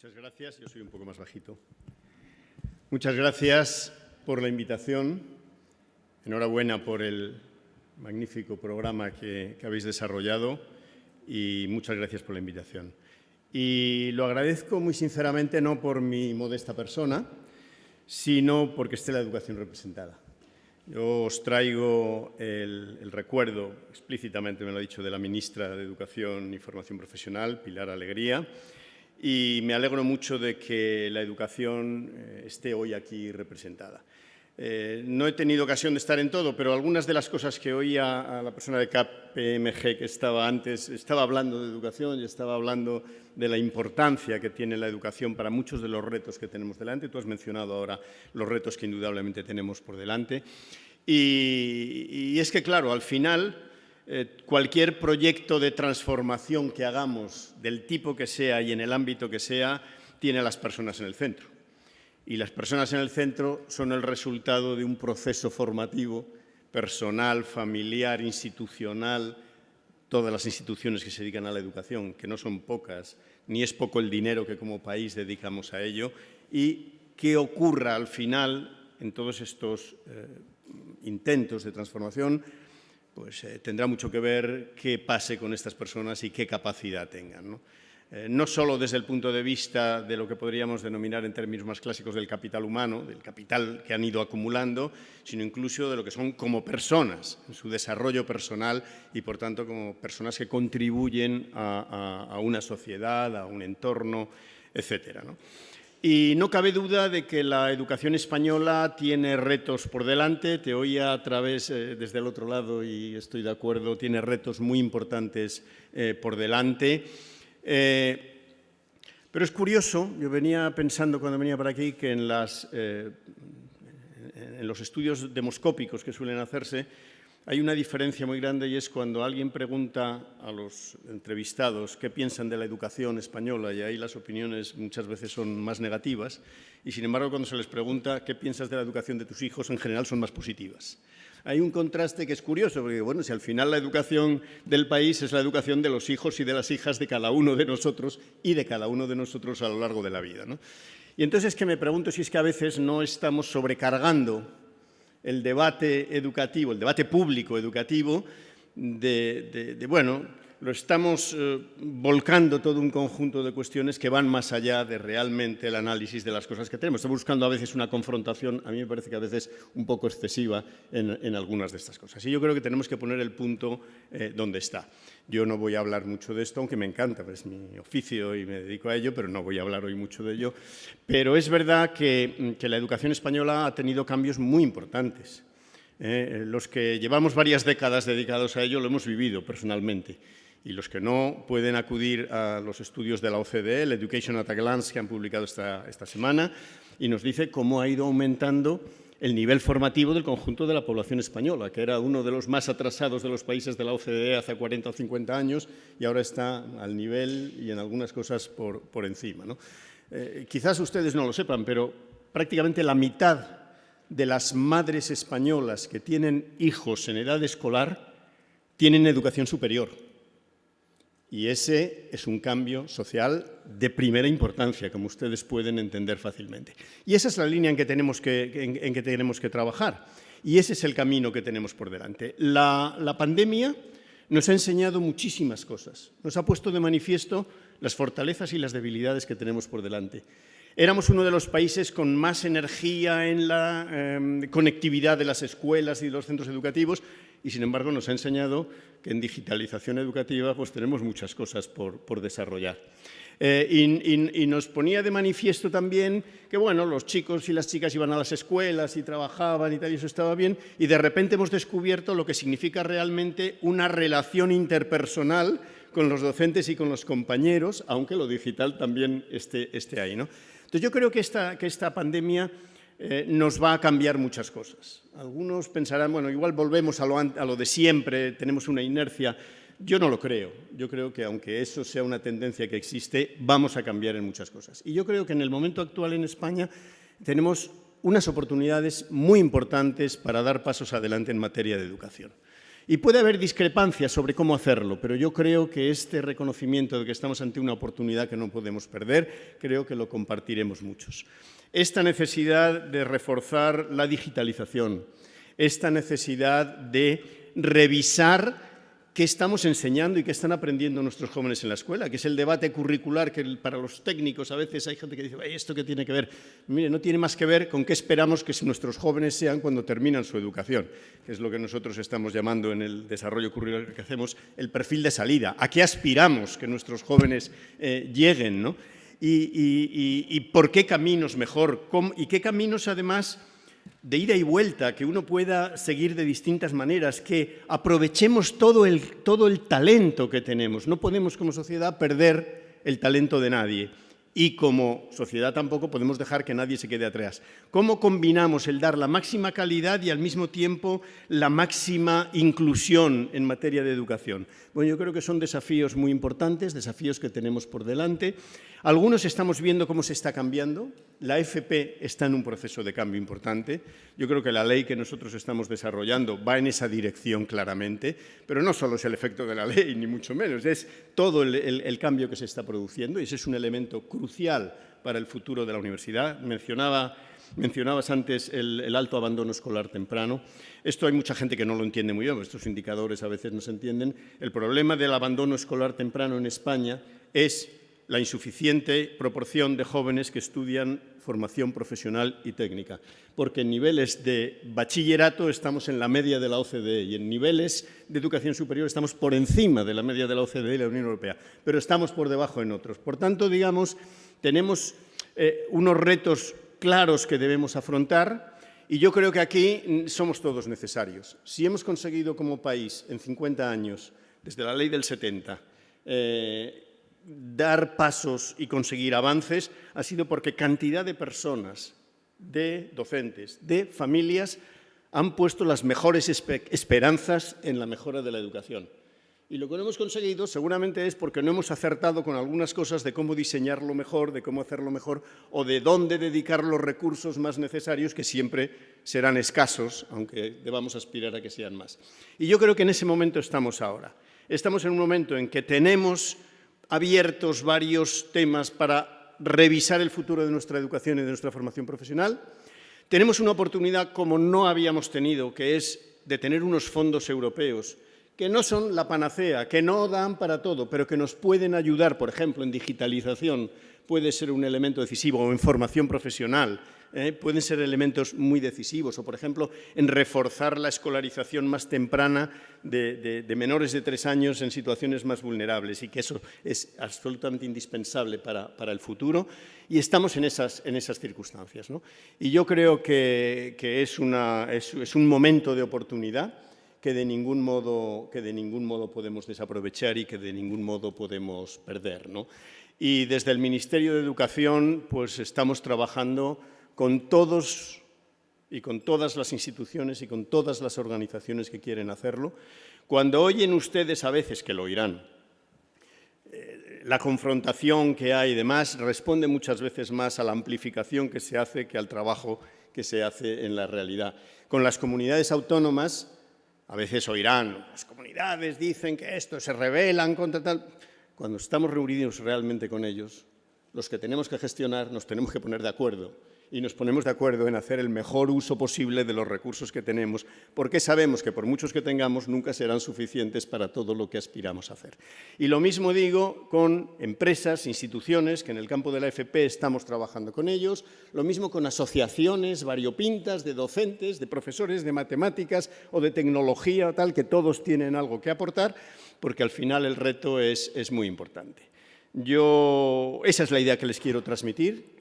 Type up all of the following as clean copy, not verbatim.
Muchas gracias. Yo soy un poco más bajito. Muchas gracias por la invitación. Enhorabuena por el magnífico programa que habéis desarrollado y muchas gracias por la invitación. Y lo agradezco muy sinceramente no por mi modesta persona, sino porque esté la educación representada. Yo os traigo el recuerdo, explícitamente me lo ha dicho, de la ministra de Educación y Formación Profesional, Pilar Alegría, y me alegro mucho de que la educación esté hoy aquí representada. No he tenido ocasión de estar en todo, pero algunas de las cosas que oía a la persona de KPMG que estaba antes, estaba hablando de educación y estaba hablando de la importancia que tiene la educación para muchos de los retos que tenemos delante. Tú has mencionado ahora los retos que indudablemente tenemos por delante. Y es que, claro, al final, cualquier proyecto de transformación que hagamos, del tipo que sea y en el ámbito que sea, tiene a las personas en el centro. Y las personas en el centro son el resultado de un proceso formativo personal, familiar, institucional, todas las instituciones que se dedican a la educación, que no son pocas, ni es poco el dinero que como país dedicamos a ello, y qué ocurra al final en todos estos intentos de transformación, pues tendrá mucho que ver qué pase con estas personas y qué capacidad tengan, ¿no? No solo desde el punto de vista de lo que podríamos denominar en términos más clásicos del capital humano, del capital que han ido acumulando, sino incluso de lo que son como personas, en su desarrollo personal y, por tanto, como personas que contribuyen a una sociedad, a un entorno, etcétera, ¿no? Y no cabe duda de que la educación española tiene retos por delante. Te oía a través, desde el otro lado, y estoy de acuerdo, tiene retos muy importantes por delante. Pero es curioso, yo venía pensando cuando venía por aquí que en los estudios demoscópicos que suelen hacerse hay una diferencia muy grande y es cuando alguien pregunta a los entrevistados qué piensan de la educación española y ahí las opiniones muchas veces son más negativas y sin embargo cuando se les pregunta qué piensas de la educación de tus hijos en general son más positivas. Hay un contraste que es curioso, porque bueno, si al final la educación del país es la educación de los hijos y de las hijas de cada uno de nosotros y de cada uno de nosotros a lo largo de la vida, ¿no? Y entonces es que me pregunto si es que a veces no estamos sobrecargando el debate educativo, el debate público educativo, bueno, lo estamos volcando todo un conjunto de cuestiones que van más allá de realmente el análisis de las cosas que tenemos. Estamos buscando a veces una confrontación, a mí me parece que a veces un poco excesiva en algunas de estas cosas. Y yo creo que tenemos que poner el punto donde está. Yo no voy a hablar mucho de esto, aunque me encanta, es mi oficio y me dedico a ello, pero no voy a hablar hoy mucho de ello. Pero es verdad que la educación española ha tenido cambios muy importantes. Los que llevamos varias décadas dedicados a ello lo hemos vivido personalmente. Y los que no pueden acudir a los estudios de la OCDE, el Education at a Glance, que han publicado esta semana, y nos dice cómo ha ido aumentando el nivel formativo del conjunto de la población española, que era uno de los más atrasados de los países de la OCDE hace 40 o 50 años y ahora está al nivel y en algunas cosas por encima, ¿no? Quizás ustedes no lo sepan, pero prácticamente la mitad de las madres españolas que tienen hijos en edad escolar tienen educación superior. Y ese es un cambio social de primera importancia, como ustedes pueden entender fácilmente. Y esa es la línea en que tenemos que trabajar. Y ese es el camino que tenemos por delante. La pandemia nos ha enseñado muchísimas cosas. Nos ha puesto de manifiesto las fortalezas y las debilidades que tenemos por delante. Éramos uno de los países con más energía en la conectividad de las escuelas y de los centros educativos y, sin embargo, nos ha enseñado que en digitalización educativa pues, tenemos muchas cosas por desarrollar. Y nos ponía de manifiesto también que, bueno, los chicos y las chicas iban a las escuelas y trabajaban y tal, y eso estaba bien, y de repente hemos descubierto lo que significa realmente una relación interpersonal con los docentes y con los compañeros, aunque lo digital también esté ahí, ¿no? Entonces, yo creo que esta pandemia nos va a cambiar muchas cosas. Algunos pensarán, bueno, igual volvemos a lo de siempre, tenemos una inercia. Yo no lo creo. Yo creo que, aunque eso sea una tendencia que existe, vamos a cambiar en muchas cosas. Y yo creo que en el momento actual en España tenemos unas oportunidades muy importantes para dar pasos adelante en materia de educación. Y puede haber discrepancias sobre cómo hacerlo, pero yo creo que este reconocimiento de que estamos ante una oportunidad que no podemos perder, creo que lo compartiremos muchos. Esta necesidad de reforzar la digitalización, esta necesidad de revisar qué estamos enseñando y qué están aprendiendo nuestros jóvenes en la escuela, que es el debate curricular que para los técnicos a veces hay gente que dice, ¿esto qué tiene que ver? Mire, no tiene más que ver con qué esperamos que nuestros jóvenes sean cuando terminan su educación, que es lo que nosotros estamos llamando en el desarrollo curricular que hacemos el perfil de salida, a qué aspiramos que nuestros jóvenes lleguen, ¿no? Y por qué caminos mejor, y qué caminos además de ida y vuelta, que uno pueda seguir de distintas maneras, que aprovechemos todo el talento que tenemos. No podemos como sociedad perder el talento de nadie y como sociedad tampoco podemos dejar que nadie se quede atrás. ¿Cómo combinamos el dar la máxima calidad y al mismo tiempo la máxima inclusión en materia de educación? Bueno, yo creo que son desafíos muy importantes, desafíos que tenemos por delante. Algunos estamos viendo cómo se está cambiando. La FP está en un proceso de cambio importante. Yo creo que la ley que nosotros estamos desarrollando va en esa dirección claramente, pero no solo es el efecto de la ley, ni mucho menos, es todo el cambio que se está produciendo y ese es un elemento crucial para el futuro de la universidad. Mencionabas antes el alto abandono escolar temprano. Esto hay mucha gente que no lo entiende muy bien, estos indicadores a veces no se entienden. El problema del abandono escolar temprano en España es la insuficiente proporción de jóvenes que estudian formación profesional y técnica, porque en niveles de bachillerato estamos en la media de la OCDE y en niveles de educación superior estamos por encima de la media de la OCDE y la Unión Europea, pero estamos por debajo en otros. Por tanto, digamos, tenemos unos retos claros que debemos afrontar y yo creo que aquí somos todos necesarios. Si hemos conseguido como país en 50 años, desde la ley del 70, dar pasos y conseguir avances, ha sido porque cantidad de personas, de docentes, de familias, han puesto las mejores esperanzas en la mejora de la educación. Y lo que no hemos conseguido seguramente es porque no hemos acertado con algunas cosas de cómo diseñarlo mejor, de cómo hacerlo mejor o de dónde dedicar los recursos más necesarios, que siempre serán escasos, aunque debamos aspirar a que sean más. Y yo creo que en ese momento estamos ahora. Estamos en un momento en que tenemos abiertos varios temas para revisar el futuro de nuestra educación y de nuestra formación profesional. Tenemos una oportunidad como no habíamos tenido, que es de tener unos fondos europeos que no son la panacea, que no dan para todo, pero que nos pueden ayudar, por ejemplo, en digitalización, puede ser un elemento decisivo, o en formación profesional, pueden ser elementos muy decisivos, o, por ejemplo, en reforzar la escolarización más temprana de menores de 3 años en situaciones más vulnerables, y que eso es absolutamente indispensable para el futuro, y estamos en esas circunstancias, ¿no? Y yo creo que es un momento de oportunidad que de ningún modo podemos desaprovechar y que de ningún modo podemos perder, ¿no? Y desde el Ministerio de Educación pues estamos trabajando con todos y con todas las instituciones y con todas las organizaciones que quieren hacerlo. Cuando oyen ustedes, a veces que lo oirán, la confrontación que hay y demás, responde muchas veces más a la amplificación que se hace que al trabajo que se hace en la realidad. Con las comunidades autónomas, a veces oirán, las comunidades dicen que esto se rebelan contra tal. Cuando estamos reunidos realmente con ellos, los que tenemos que gestionar nos tenemos que poner de acuerdo y nos ponemos de acuerdo en hacer el mejor uso posible de los recursos que tenemos, porque sabemos que por muchos que tengamos nunca serán suficientes para todo lo que aspiramos a hacer. Y lo mismo digo con empresas, instituciones, que en el campo de la FP estamos trabajando con ellos, lo mismo con asociaciones variopintas de docentes, de profesores de matemáticas o de tecnología, tal, que todos tienen algo que aportar, porque al final el reto es muy importante. Esa es la idea que les quiero transmitir.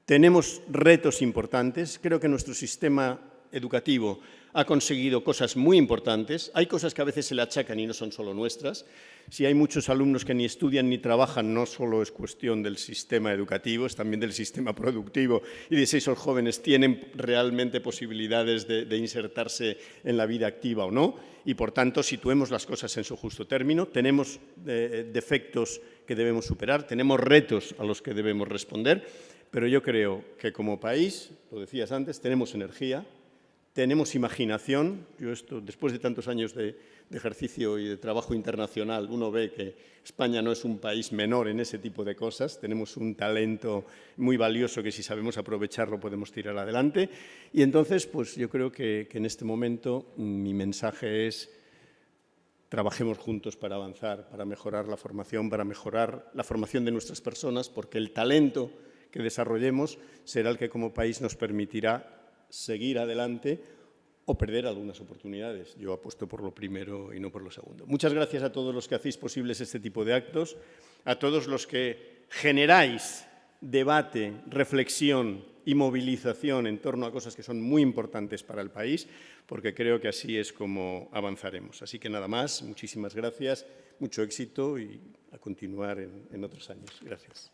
Tenemos retos importantes. Creo que nuestro sistema educativo ha conseguido cosas muy importantes. Hay cosas que a veces se le achacan y no son solo nuestras. Si hay muchos alumnos que ni estudian ni trabajan, no solo es cuestión del sistema educativo, es también del sistema productivo y de si esos jóvenes tienen realmente posibilidades de insertarse en la vida activa o no. Y, por tanto, situemos las cosas en su justo término. Tenemos defectos que debemos superar, tenemos retos a los que debemos responder, pero yo creo que como país, lo decías antes, tenemos energía, tenemos imaginación. Después de tantos años de ejercicio y de trabajo internacional, uno ve que España no es un país menor en ese tipo de cosas. Tenemos un talento muy valioso que, si sabemos aprovecharlo, podemos tirar adelante. Y entonces, pues yo creo que en este momento mi mensaje es: trabajemos juntos para avanzar, para mejorar la formación de nuestras personas, porque el talento que desarrollemos será el que como país nos permitirá seguir adelante o perder algunas oportunidades. Yo apuesto por lo primero y no por lo segundo. Muchas gracias a todos los que hacéis posibles este tipo de actos, a todos los que generáis debate, reflexión y movilización en torno a cosas que son muy importantes para el país, porque creo que así es como avanzaremos. Así que nada más, muchísimas gracias, mucho éxito y a continuar en otros años. Gracias.